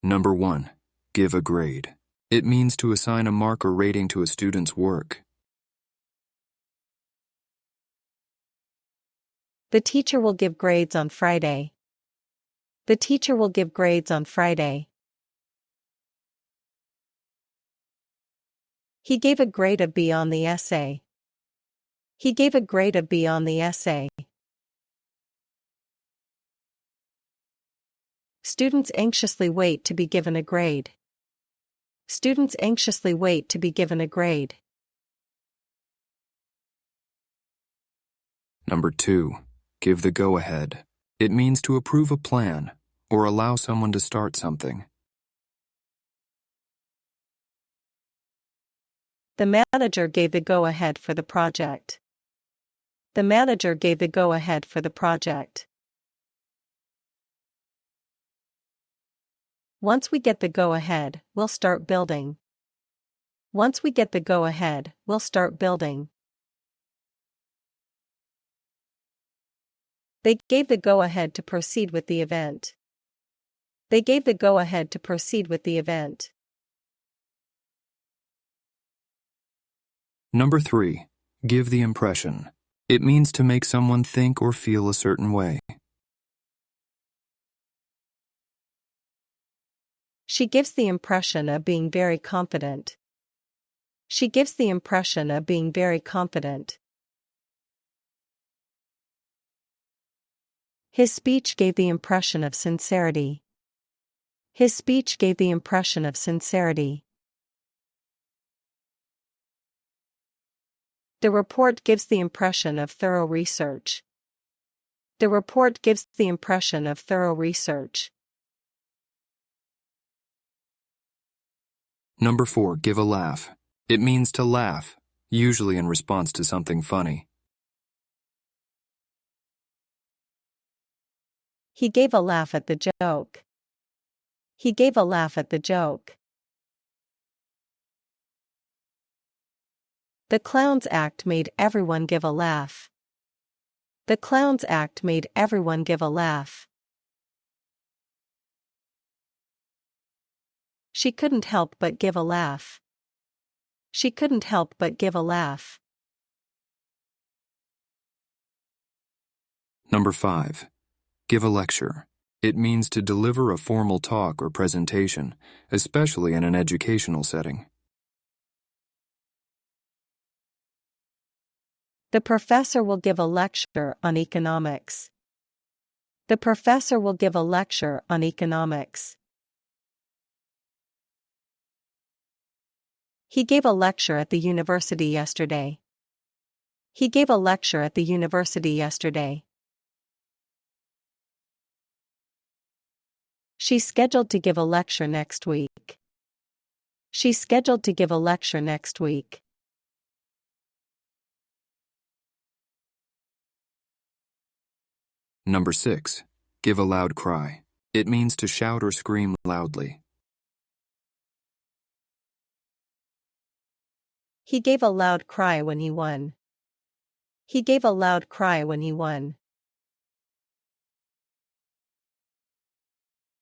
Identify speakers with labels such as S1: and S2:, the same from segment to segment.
S1: Number 1. Give a grade. It means to assign a mark or rating to a student's work.
S2: The teacher will give grades on Friday. The teacher will give grades on Friday. He gave a grade of B on the essay. He gave a grade of B on the essay. Students anxiously wait to be given a grade. Students anxiously wait to be given a grade.
S1: Number 2. Give the go-ahead. It means to approve a plan or allow someone to start something.
S2: The manager gave the go-ahead for the project. The manager gave the go-ahead for the project. Once we get the go-ahead, we'll start building. Once we get the go-ahead, we'll start building. They gave the go-ahead to proceed with the event. They gave the go-ahead to proceed with the event.
S1: Number 3. Give the impression. It means to make someone think or feel a certain way.
S2: She gives the impression of being very confident. She gives the impression of being very confident. His speech gave the impression of sincerity. His speech gave the impression of sincerity. The report gives the impression of thorough research. The report gives the impression of thorough research.
S1: Number 4. Give a laugh. It means to laugh, usually in response to something funny.
S2: He gave a laugh at the joke. He gave a laugh at the joke. The clown's act made everyone give a laugh. The clown's act made everyone give a laugh. She couldn't help but give a laugh. She couldn't help but give a laugh.
S1: Number 5. Give a lecture. It means to deliver a formal talk or presentation, especially in an educational setting.
S2: The professor will give a lecture on economics. The professor will give a lecture on economics. He gave a lecture at the university yesterday. He gave a lecture at the university yesterday. She's scheduled to give a lecture next week. She's scheduled to give a lecture next week.
S1: Number 6. Give a loud cry. It means to shout or scream loudly.
S2: He gave a loud cry when he won. He gave a loud cry when he won.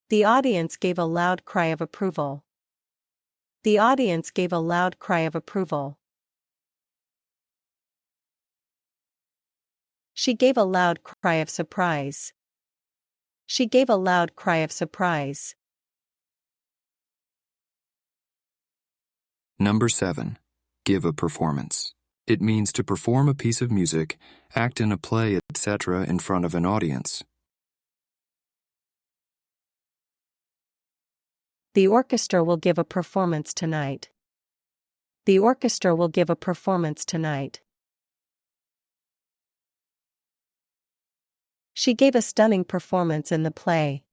S2: The audience gave a loud cry of approval. The audience gave a loud cry of approval. She gave a loud cry of surprise. She gave a loud cry of surprise.
S1: Number 7. Give a performance. It means to perform a piece of music, act in a play, etc. in front of an audience.
S2: The orchestra will give a performance tonight. The orchestra will give a performance tonight. She gave a stunning performance in the play.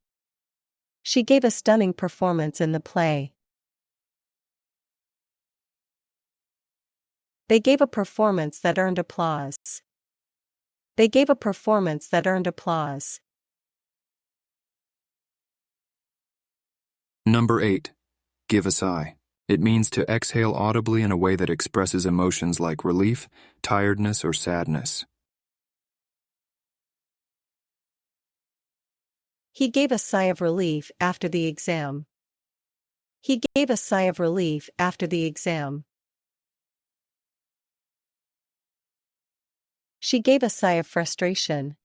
S2: She gave a stunning performance in the play. They gave a performance that earned applause. They gave a performance that earned applause.
S1: Number 8. Give a sigh. It means to exhale audibly in a way that expresses emotions like relief, tiredness, or sadness.
S2: He gave a sigh of relief after the exam. He gave a sigh of relief after the exam. She gave a sigh of frustration.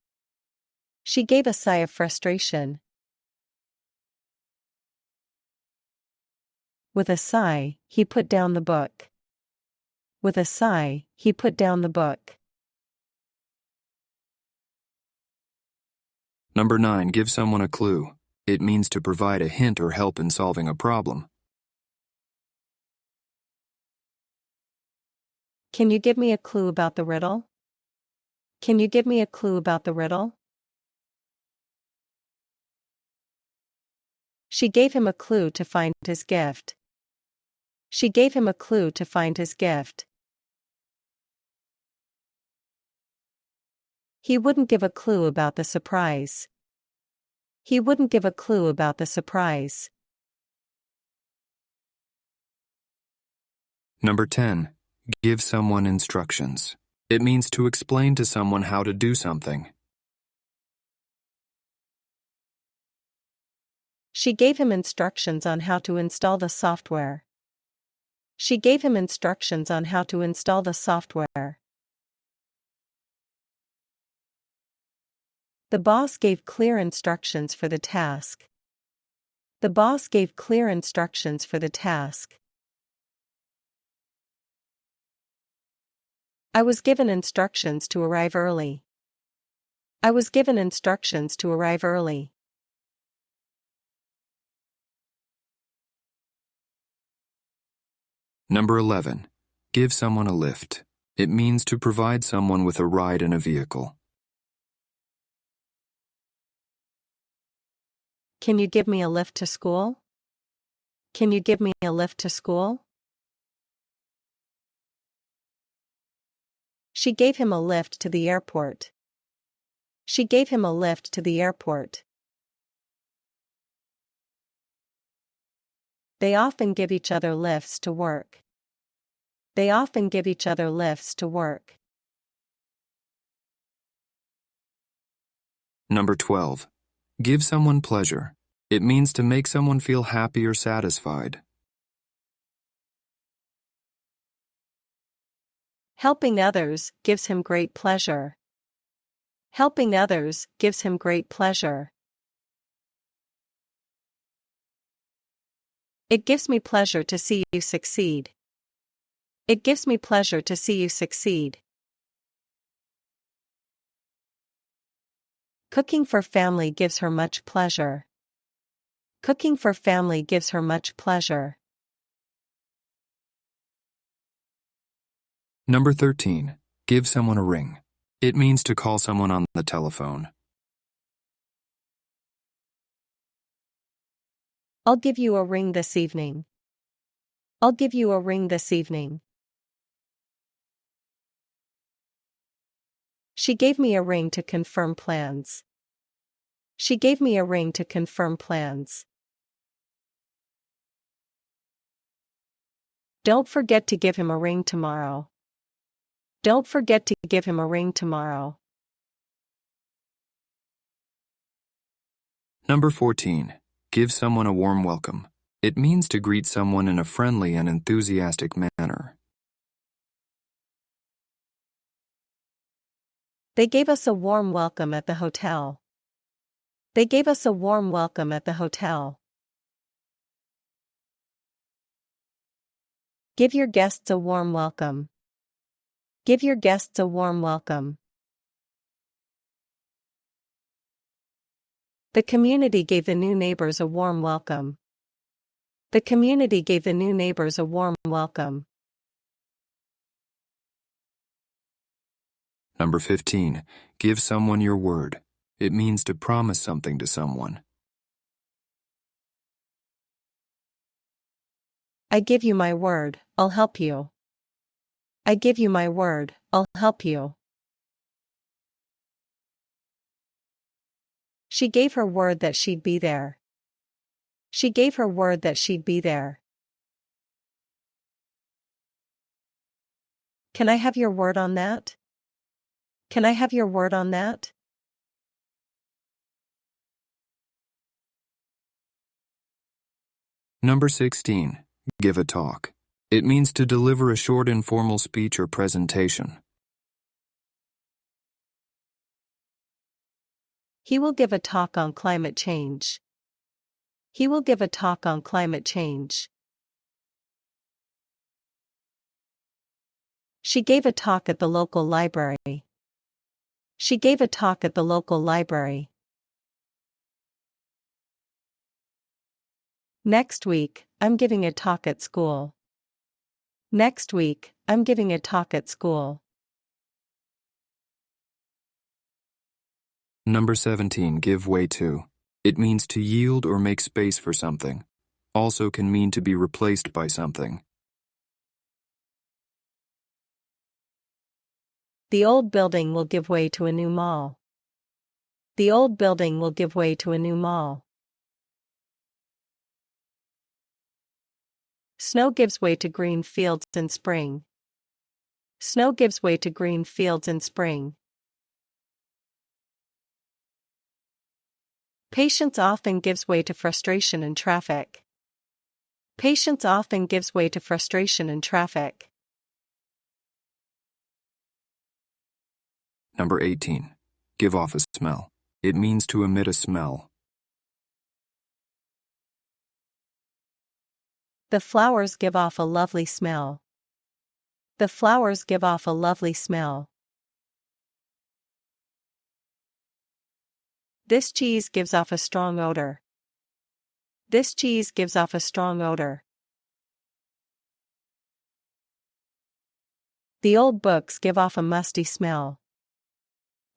S2: She gave a sigh of frustration. With a sigh, he put down the book. With a sigh, he put down the book.
S1: Number 9. Give someone a clue. It means to provide a hint or help in solving a problem.
S2: Can you give me a clue about the riddle? Can you give me a clue about the riddle? She gave him a clue to find his gift. She gave him a clue to find his gift. He wouldn't give a clue about the surprise. He wouldn't give a clue about the surprise.
S1: Number 10. Give someone instructions. It means to explain to someone how to do something.
S2: She gave him instructions on how to install the software. She gave him instructions on how to install the software. The boss gave clear instructions for the task. The boss gave clear instructions for the task. I was given instructions to arrive early. I was given instructions to arrive early.
S1: Number 11. Give someone a lift. It means to provide someone with a ride in a vehicle.
S2: Can you give me a lift to school? Can you give me a lift to school? She gave him a lift to the airport. She gave him a lift to the airport. They often give each other lifts to work. They often give each other lifts to work.
S1: Number 12. Give someone pleasure. It means to make someone feel happy or satisfied.
S2: Helping others gives him great pleasure. Helping others gives him great pleasure. It gives me pleasure to see you succeed. It gives me pleasure to see you succeed. Cooking for family gives her much pleasure. Cooking for family gives her much pleasure.
S1: Number 13. Give someone a ring. It means to call someone on the telephone.
S2: I'll give you a ring this evening. I'll give you a ring this evening. She gave me a ring to confirm plans. She gave me a ring to confirm plans. Don't forget to give him a ring tomorrow. Don't forget to give him a ring tomorrow.
S1: Number 14. Give someone a warm welcome. It means to greet someone in a friendly and enthusiastic manner.
S2: They gave us a warm welcome at the hotel. They gave us a warm welcome at the hotel. Give your guests a warm welcome. Give your guests a warm welcome. The community gave the new neighbors a warm welcome. The community gave the new neighbors a warm welcome.
S1: Number 15. Give someone your word. It means to promise something to someone.
S2: I give you my word, I'll help you. I give you my word, I'll help you. She gave her word that she'd be there. She gave her word that she'd be there. Can I have your word on that? Can I have your word on that?
S1: Number 16. Give a talk. It means to deliver a short informal speech or presentation.
S2: He will give a talk on climate change. He will give a talk on climate change. She gave a talk at the local library. She gave a talk at the local library. Next week, I'm giving a talk at school. Next week, I'm giving a talk at school.
S1: Number 17. Give way to. It means to yield or make space for something. Also can mean to be replaced by something.
S2: The old building will give way to a new mall. The old building will give way to a new mall. Snow gives way to green fields in spring. Snow gives way to green fields in spring. Patience often gives way to frustration in traffic. Patience often gives way to frustration in traffic.
S1: Number 18. Give off a smell. It means to emit a smell.
S2: The flowers give off a lovely smell. The flowers give off a lovely smell. This cheese gives off a strong odor. This cheese gives off a strong odor. The old books give off a musty smell.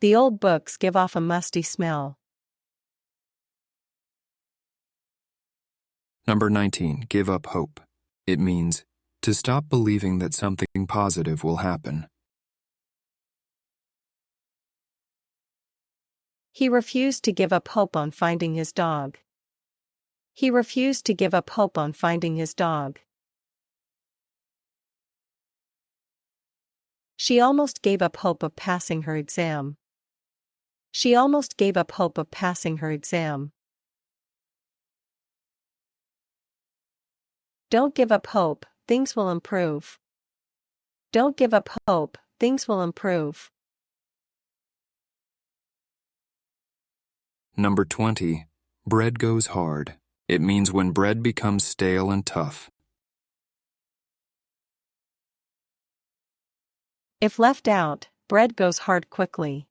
S2: The old books give off a musty smell.
S1: Number 19. Give up hope. It means to stop believing that something positive will happen.
S2: He refused to give up hope on finding his dog. He refused to give up hope on finding his dog. She almost gave up hope of passing her exam. She almost gave up hope of passing her exam. Don't give up hope, things will improve. Don't give up hope, things will improve.
S1: Number 20. Bread goes hard. It means when bread becomes stale and tough.
S2: If left out, bread goes hard quickly.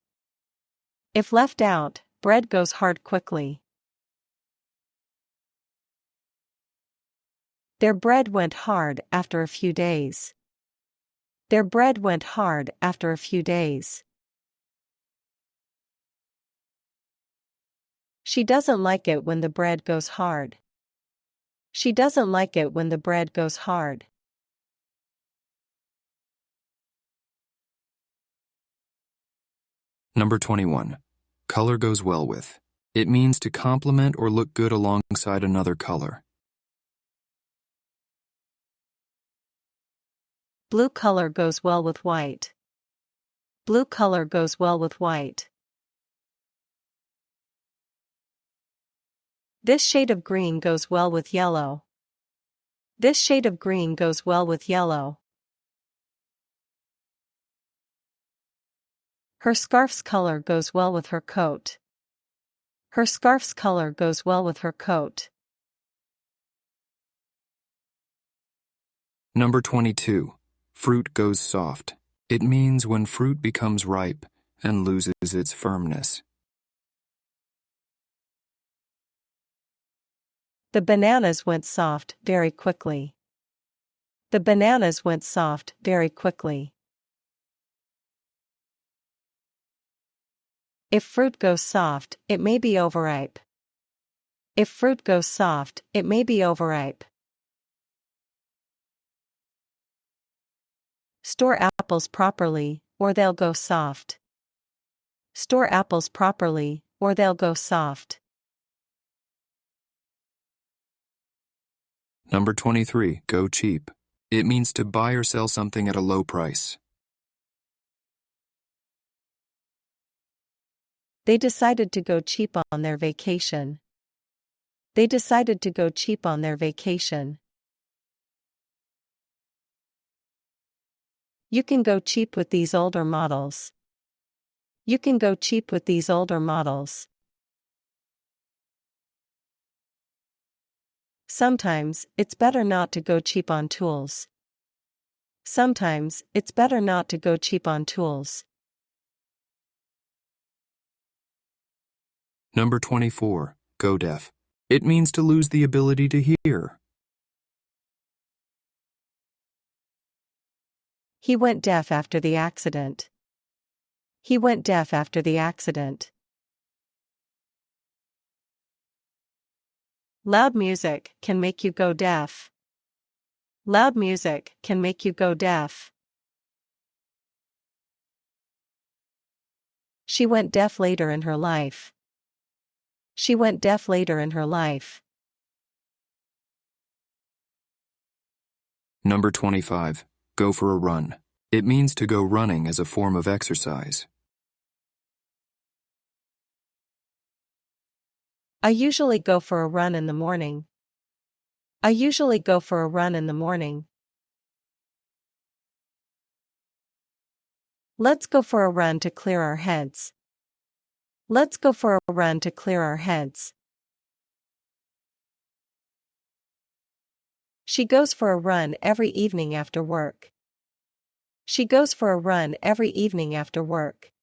S2: If left out, bread goes hard quickly. Their bread went hard after a few days. Their bread went hard after a few days. She doesn't like it when the bread goes hard. She doesn't like it when the bread goes hard.
S1: Number 21. Color goes well with. It means to complement or look good alongside another color.
S2: Blue color goes well with white. Blue color goes well with white. This shade of green goes well with yellow. This shade of green goes well with yellow. Her scarf's color goes well with her coat. Her scarf's color goes well with her coat.
S1: Number 22. Fruit goes soft. It means when fruit becomes ripe and loses its firmness.
S2: The bananas went soft very quickly. The bananas went soft very quickly. If fruit goes soft, it may be overripe. If fruit goes soft, it may be overripe. Store apples properly, or they'll go soft. Store apples properly, or they'll go soft.
S1: Number 23. Go cheap. It means to buy or sell something at a low price.
S2: They decided to go cheap on their vacation. They decided to go cheap on their vacation. You can go cheap with these older models. You can go cheap with these older models. Sometimes, it's better not to go cheap on tools. Sometimes, it's better not to go cheap on tools.
S1: Number 24. Go deaf. It means to lose the ability to hear.
S2: He went deaf after the accident. He went deaf after the accident. Loud music can make you go deaf. Loud music can make you go deaf. She went deaf later in her life. She went deaf later in her life.
S1: Number 25. Go for a run. It means to go running as a form of exercise.
S2: I usually go for a run in the morning. I usually go for a run in the morning. Let's go for a run to clear our heads. Let's go for a run to clear our heads. She goes for a run every evening after work. She goes for a run every evening after work.